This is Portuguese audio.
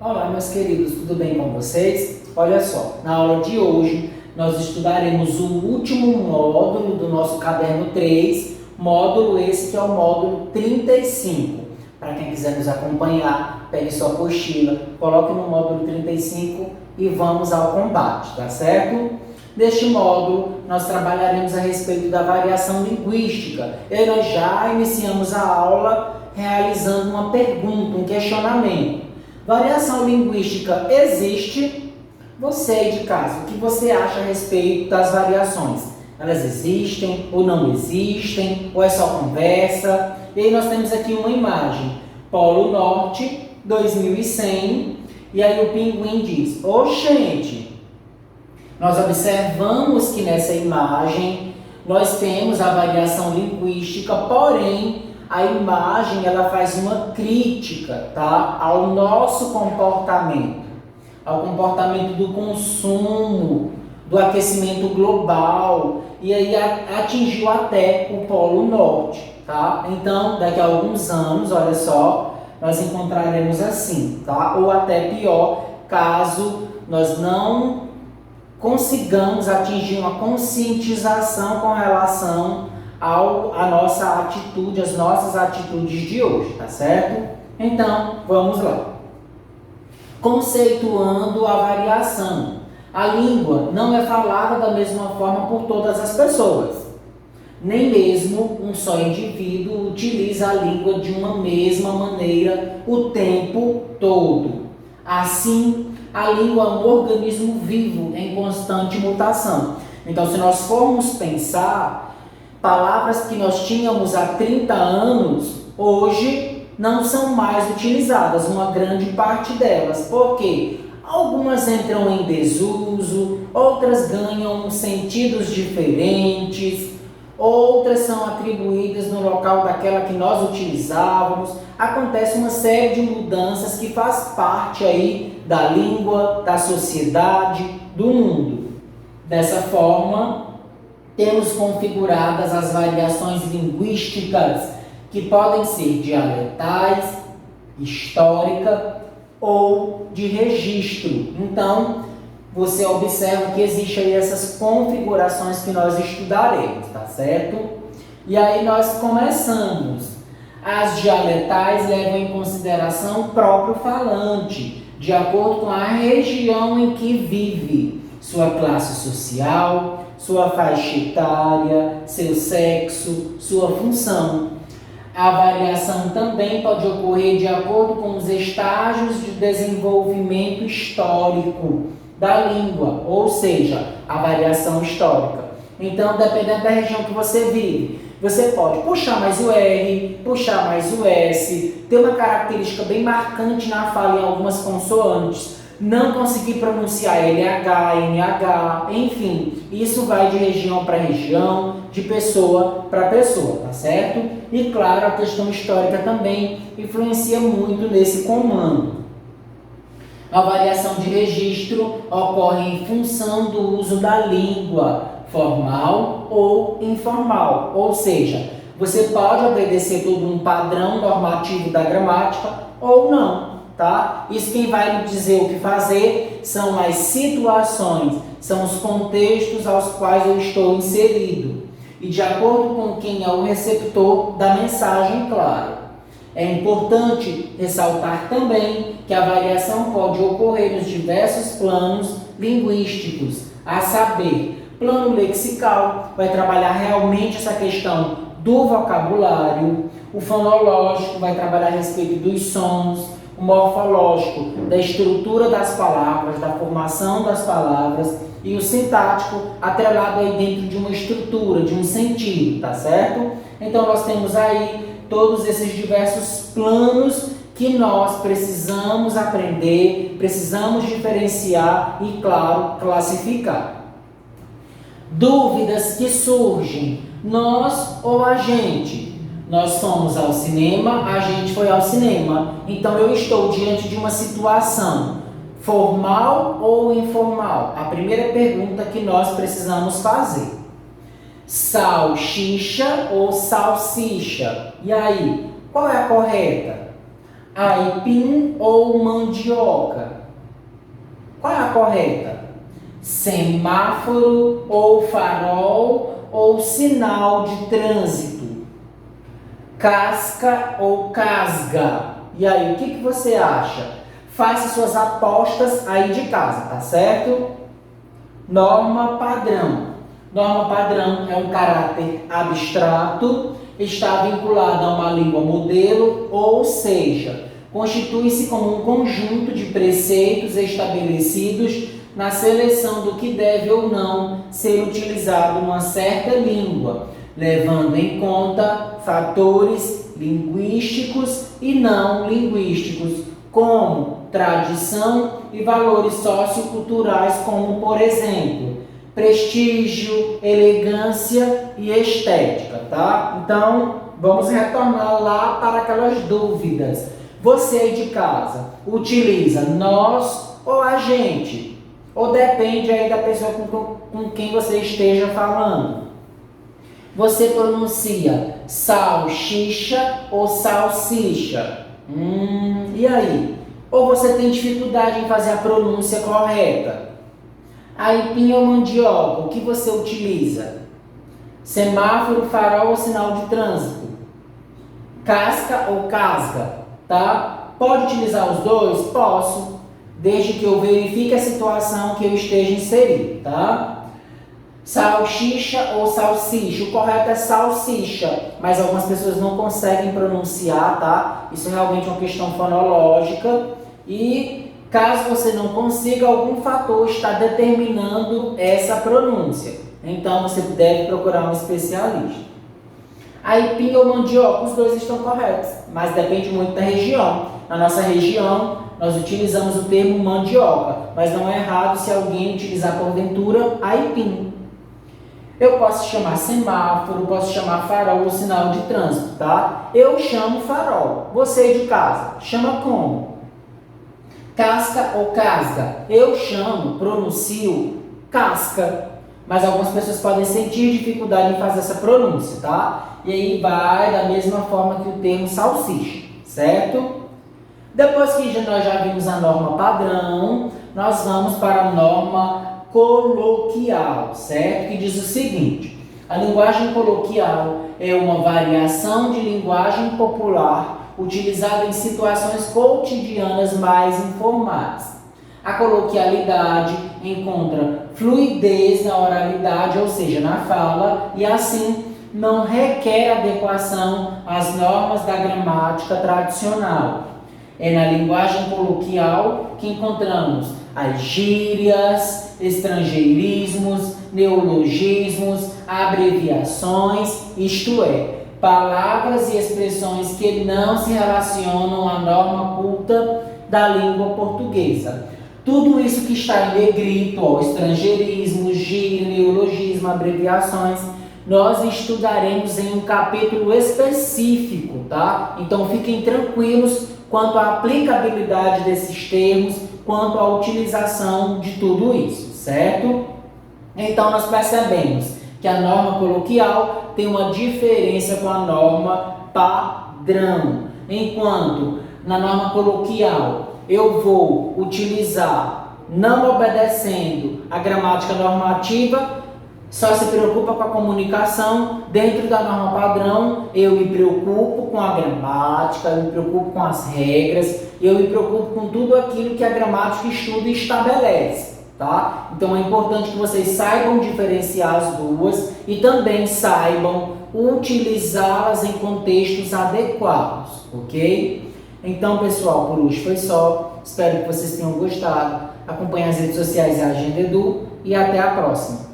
Olá, meus queridos, tudo bem com vocês? Olha só, na aula de hoje nós estudaremos o último módulo do nosso caderno 3, módulo esse que é o módulo 35. Para quem quiser nos acompanhar, pegue sua apostila, coloque no módulo 35 e vamos ao combate, tá certo? Neste módulo, nós trabalharemos a respeito da variação linguística. E nós já iniciamos a aula realizando uma pergunta, um questionamento. Variação linguística existe? Você aí de casa, o que você acha a respeito das variações? Elas existem ou não existem? Ou é só conversa? E aí nós temos aqui uma imagem. Polo Norte, 2100. E aí o pinguim diz, gente, nós observamos que nessa imagem nós temos a variação linguística, porém a imagem ela faz uma crítica, tá, ao nosso comportamento, ao comportamento do consumo, do aquecimento global, e aí atingiu até o Polo Norte, tá? Então, daqui a alguns anos, olha só, nós encontraremos assim, tá? Ou até pior, caso nós não consigamos atingir uma conscientização com relação a nossa atitude, as nossas atitudes de hoje, tá certo? Então, vamos lá. Conceituando a variação. A língua não é falada da mesma forma por todas as pessoas. Nem mesmo um só indivíduo utiliza a língua de uma mesma maneira o tempo todo. Assim, a língua é um organismo vivo em constante mutação. Então, se nós formos pensar, palavras que nós tínhamos há 30 anos, hoje não são mais utilizadas, uma grande parte delas. Por quê? Algumas entram em desuso, outras ganham sentidos diferentes, outras são atribuídas no local daquela que nós utilizávamos. Acontece uma série de mudanças que faz parte aí da língua, da sociedade, do mundo. Dessa forma, temos configuradas as variações linguísticas que podem ser dialetais, histórica ou de registro. Então, você observa que existem aí essas configurações que nós estudaremos, tá certo? E aí nós começamos. As dialetais levam em consideração o próprio falante, de acordo com a região em que vive, sua classe social, sua faixa etária, seu sexo, sua função. A variação também pode ocorrer de acordo com os estágios de desenvolvimento histórico da língua, ou seja, a variação histórica. Então, dependendo da região que você vive, você pode puxar mais o R, puxar mais o S, ter uma característica bem marcante na fala em algumas consoantes, não conseguir pronunciar LH, NH, enfim, isso vai de região para região, de pessoa para pessoa, tá certo? E claro, a questão histórica também influencia muito nesse comando. A variação de registro ocorre em função do uso da língua, formal ou informal, ou seja, você pode obedecer todo um padrão normativo da gramática ou não. Tá? Isso quem vai me dizer o que fazer são as situações, são os contextos aos quais eu estou inserido. E de acordo com quem é o receptor da mensagem, claro. É importante ressaltar também que a variação pode ocorrer nos diversos planos linguísticos, a saber, plano lexical, vai trabalhar realmente essa questão do vocabulário, o fonológico vai trabalhar a respeito dos sons, o morfológico, da estrutura das palavras, da formação das palavras, e o sintático atrelado aí dentro de uma estrutura, de um sentido, tá certo? Então nós temos aí todos esses diversos planos que nós precisamos aprender, precisamos diferenciar e, claro, classificar. Dúvidas que surgem, nós ou a gente? Nós fomos ao cinema, a gente foi ao cinema. Então eu estou diante de uma situação formal ou informal? A primeira pergunta que nós precisamos fazer. Salsicha ou salsicha? E aí, qual é a correta? Aipim ou mandioca? Qual é a correta? Semáforo ou farol ou sinal de trânsito? Casca ou casga? E aí, o que você acha? Faça suas apostas aí de casa, tá certo? Norma padrão. Norma padrão é um caráter abstrato, está vinculado a uma língua modelo, ou seja, constitui-se como um conjunto de preceitos estabelecidos na seleção do que deve ou não ser utilizado numa certa língua, levando em conta fatores linguísticos e não linguísticos, como tradição e valores socioculturais, como, por exemplo, prestígio, elegância e estética, tá? Então, vamos retornar lá para aquelas dúvidas. Você aí de casa utiliza nós ou a gente? Ou depende aí da pessoa com quem você esteja falando? Você pronuncia salsicha ou salsicha? E aí? Ou você tem dificuldade em fazer a pronúncia correta? Aipim ou mandioca, o que você utiliza? Semáforo, farol ou sinal de trânsito? Casca ou casga, tá? Pode utilizar os dois? Posso, desde que eu verifique a situação que eu esteja inserido, tá? Salsicha ou salsicha? O correto é salsicha, mas algumas pessoas não conseguem pronunciar, tá? Isso é realmente uma questão fonológica e caso você não consiga, algum fator está determinando essa pronúncia. Então, você deve procurar um especialista. Aipim ou mandioca, os dois estão corretos, mas depende muito da região. Na nossa região, nós utilizamos o termo mandioca, mas não é errado se alguém utilizar porventura aipim. Eu posso chamar semáforo, posso chamar farol ou sinal de trânsito, tá? Eu chamo farol. Você de casa, chama como? Casca ou casga? Eu chamo, pronuncio casca. Mas algumas pessoas podem sentir dificuldade em fazer essa pronúncia, tá? E aí vai da mesma forma que o termo salsicha, certo? Depois que nós já vimos a norma padrão, nós vamos para a norma coloquial, certo? Que diz o seguinte: a linguagem coloquial é uma variação de linguagem popular utilizada em situações cotidianas mais informais. A coloquialidade encontra fluidez na oralidade, ou seja, na fala, e assim não requer adequação às normas da gramática tradicional. É na linguagem coloquial que encontramos as gírias, estrangeirismos, neologismos, abreviações, isto é, palavras e expressões que não se relacionam à norma culta da língua portuguesa. Tudo isso que está em negrito, ó, estrangeirismo, gíria, neologismo, abreviações, nós estudaremos em um capítulo específico, tá? Então fiquem tranquilos quanto à aplicabilidade desses termos, quanto à utilização de tudo isso, certo? Então nós percebemos que a norma coloquial tem uma diferença com a norma padrão. Enquanto na norma coloquial eu vou utilizar, não obedecendo a gramática normativa, só se preocupa com a comunicação. Dentro da norma padrão, eu me preocupo com a gramática, eu me preocupo com as regras, eu me preocupo com tudo aquilo que a gramática estuda e estabelece, tá? Então é importante que vocês saibam diferenciar as duas e também saibam utilizá-las em contextos adequados, ok? Então, pessoal, por hoje foi só. Espero que vocês tenham gostado. Acompanhe as redes sociais e a Agenda Edu e até a próxima.